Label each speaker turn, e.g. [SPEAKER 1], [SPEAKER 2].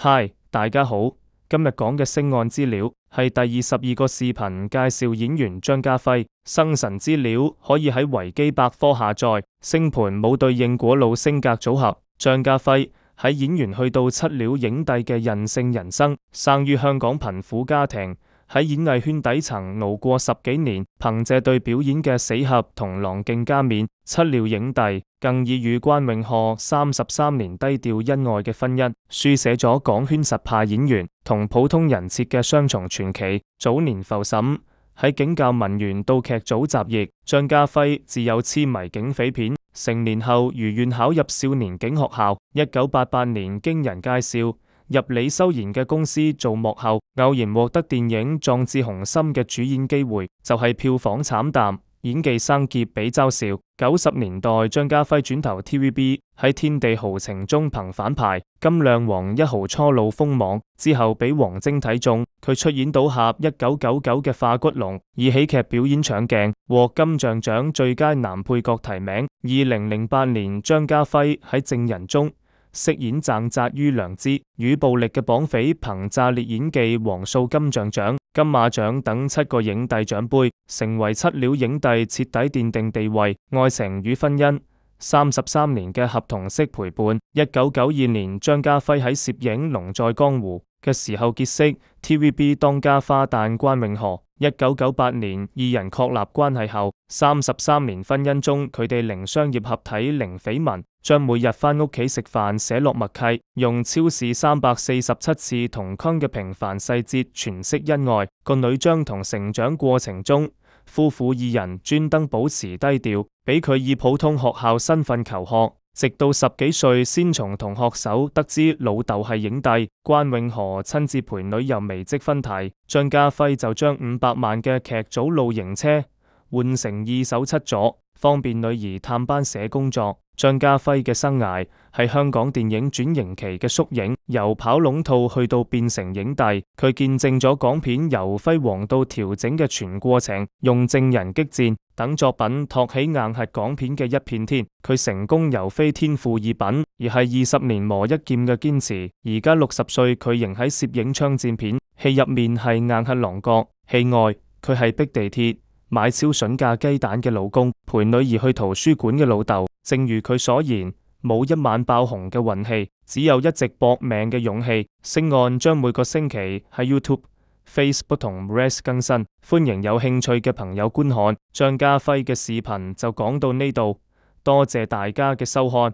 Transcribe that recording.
[SPEAKER 1] 嗨，大家好，今日講嘅星案資料係第22個視頻，介紹演員張家輝。生辰資料可以喺維基百科下載。星盤冇對應果老星格組合。張家輝喺演員去到七鳥影帝嘅韌性人生，生於香港貧苦家庭，喺演藝圈底層熬過10幾年，憑借對表演嘅死俠同郎競加冕，七鳥影帝，更以與關詠荷33年低調恩愛嘅婚姻，書寫咗港圈實派演員同普通人設嘅雙重傳奇。早年浮審，喺警教文員到劇組集役，張家輝自幼痴迷警匪片，成年後如願考入少年警學校。1988年經人介紹，入李修賢嘅公司做幕後，偶然獲得電影《壯志雄心》嘅主演機會，就係票房慘淡，演技生澀比嘲笑。90年代張家輝轉投 TVB， 喺《天地豪情》中憑反派金亮王一號初露鋒芒，之後俾王晶睇中，佢出演賭俠1999嘅化骨龍，以喜劇表演搶鏡，獲金像獎最佳男配角提名。2008年張家輝喺《證人》中飾演掙扎於良知與暴力嘅綁匪，憑炸裂演技橫掃金像獎、金馬獎等7個影帝獎盃，成為七鳥影帝，徹底奠定地位。愛情與婚姻33年嘅合同式陪伴。1992年張家輝喺攝影《龍在江湖》嘅時候結識 TVB 當家花旦關詠荷。1998年二人確立關係後，33年婚姻中，佢哋零商業合體零緋聞，將每日返屋企食飯寫落默契，用超視347次同框嘅平凡細節詮釋恩愛。個女張同成長過程中，夫婦二人專登保持低調，俾佢以普通學校身份求學，直到10幾歲先從同學手得知老豆係影帝。關詠荷親自陪女友微積分題，張家輝就將500萬嘅劇組露營車換成2手7座，方便女兒探班寫工作。張家輝嘅生涯係香港電影轉型期嘅縮影，由跑龍套去到變成影帝，佢見證咗港片由輝煌到調整嘅全過程，用證人激戰等作品托起硬核港片嘅一片天。佢成功由非天賦異稟，而係20年磨一劍嘅堅持。而家60歲，佢仍喺攝影槍戰片，戲入面係硬核狼角，戲外佢係逼地鐵買超筍價雞蛋嘅老公，陪女兒去圖書館嘅老豆。正如佢所言，冇一晚爆紅嘅運氣，只有一直搏命嘅勇氣。星案將每個星期喺 YouTube、Facebook 同 Res 更新，歡迎有興趣嘅朋友觀看。張家輝嘅視頻就講到呢度，多謝大家嘅收看。